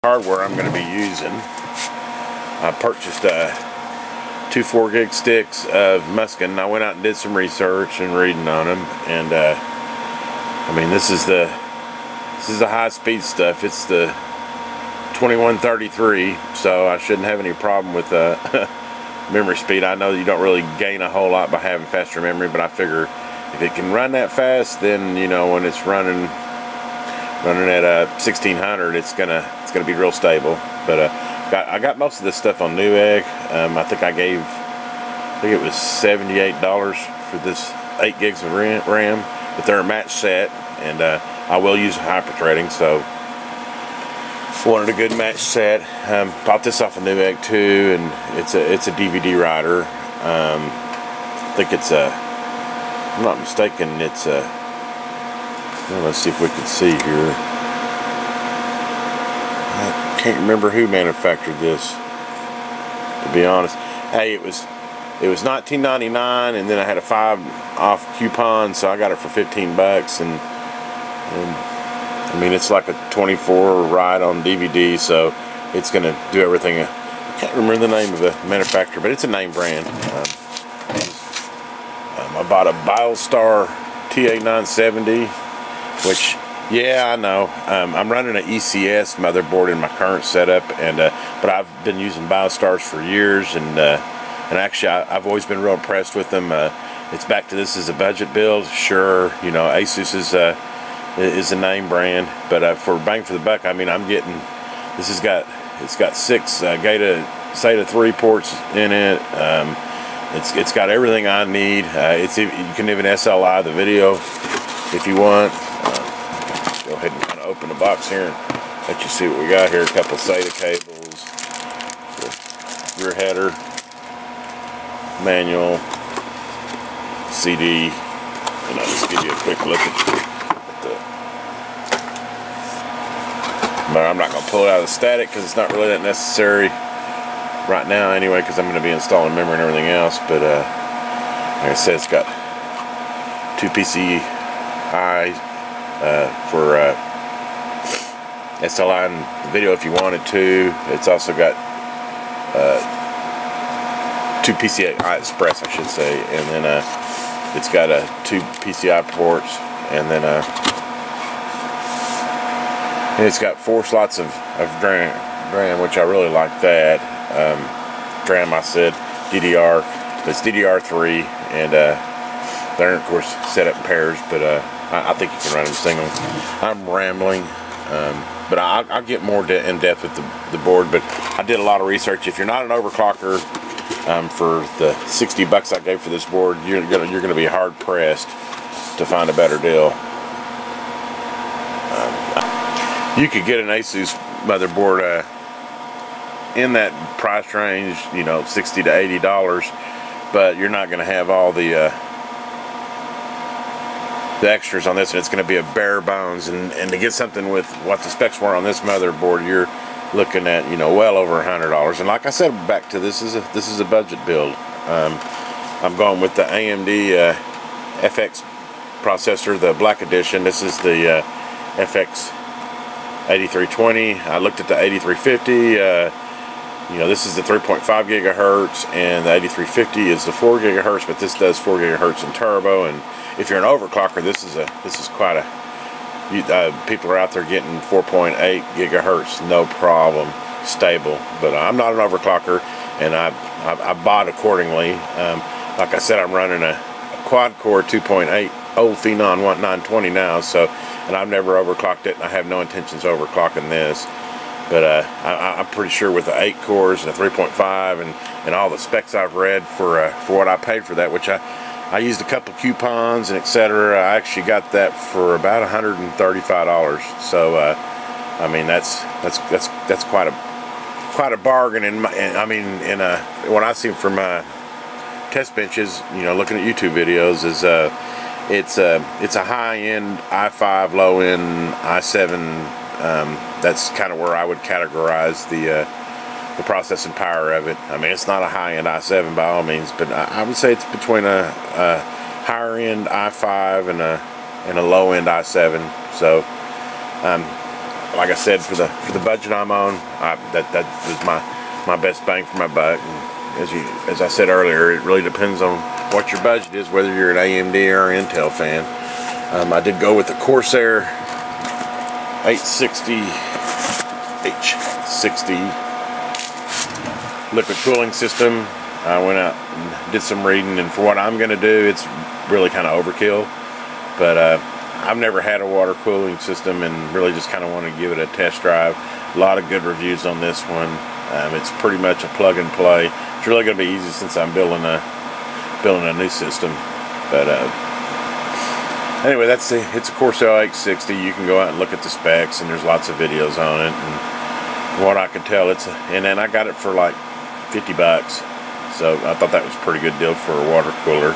hardware I'm going to be using. I purchased two 4 gig sticks of Mushkin. I went out and did some research and reading on them, and I mean, this is the high speed stuff. It's the 2133, so I shouldn't have any problem with memory speed. I know you don't really gain a whole lot by having faster memory, but I figure if it can run that fast, then you know, when it's running at 1600, it's gonna be real stable. But I got most of this stuff on Newegg. I think it was $78 for this 8 gigs of RAM, but they're a match set, and I will use hyper-threading, so wanted a good match set. Bought this off of Newegg too, and it's a DVD writer. I think it's if I'm not mistaken, it's a, well, let's see if we can see here. I can't remember who manufactured this, to be honest. Hey, it was $19.99, and then I had a 5 off coupon, so I got it for 15 bucks, and I mean, it's like a 24 ride on DVD, so it's gonna do everything. I can't remember the name of the manufacturer, but it's a name brand. I bought a Biostar TA970, which, yeah, I know. I'm running an ECS motherboard in my current setup, and but I've been using Biostars for years, and actually I've always been real impressed with them. It's back to, this is a budget build. Sure, you know, Asus is a name brand, but for bang for the buck, I mean, I'm getting, it's got 6 SATA 3 ports in it. It's got everything I need. You can even SLI the video if you want. Go ahead and kind of open the box here and let you see what we got here. A couple SATA cables, rear header, manual, CD, and I'll just give you a quick look at the, but I'm not going to pull it out of the static because it's not really that necessary right now anyway, because I'm going to be installing memory and everything else. But like I said, it's got 2 PCI for SLI and video if you wanted to. It's also got 2 PCI Express, I should say, and then it's got 2 PCI ports, and then it's got 4 slots of DRAM, which I really like that. DRAM, I said DDR, but it's DDR3, and they're of course set up in pairs, but I think you can run them single. I'm rambling, but I'll get more in depth with the board. But I did a lot of research. If you're not an overclocker, for the 60 bucks I gave for this board, you're gonna be hard pressed to find a better deal. You could get an Asus motherboard in that price range, you know, $60 to $80, but you're not going to have all the extras on this, and it's going to be a bare bones. And to get something with what the specs were on this motherboard, you're looking at, you know, well over $100. And like I said, back to this is a budget build. I'm going with the AMD FX processor, the black edition. This is the FX-8320. I looked at the 8350. You know, this is the 3.5 gigahertz, and the 8350 is the 4 gigahertz, but this does 4 gigahertz in turbo. And if you're an overclocker, this is quite a, people are out there getting 4.8 gigahertz, no problem, stable. But I'm not an overclocker, and I bought accordingly. Like I said, I'm running a quad-core 2.8 old Phenom 920 now, so, and I've never overclocked it, and I have no intentions of overclocking this. But I'm pretty sure with the 8 cores and a 3.5 and all the specs I've read for what I paid for that, which I used a couple coupons and etc. I actually got that for about $135. So I mean, that's quite a bargain. What I see from my test benches, you know, looking at YouTube videos, is it's a high-end i5, low-end i7. That's kind of where I would categorize the processing power of it. I mean, it's not a high-end i7 by all means, but I would say it's between a higher-end i5 and a low-end i7. So like I said, for the budget I'm on, that was my best bang for my buck. And as I said earlier, it really depends on what your budget is, whether you're an AMD or an Intel fan. I did go with the CORSAIR 860 H60 liquid cooling system. I went out and did some reading, and for what I'm going to do, it's really kind of overkill. But I've never had a water cooling system and really just kind of want to give it a test drive. A lot of good reviews on this one. It's pretty much a plug and play. It's really going to be easy since I'm building a new system. But anyway, it's a CORSAIR 860. You can go out and look at the specs, and there's lots of videos on it. And from what I can tell, and I got it for like $50. So I thought that was a pretty good deal for a water cooler.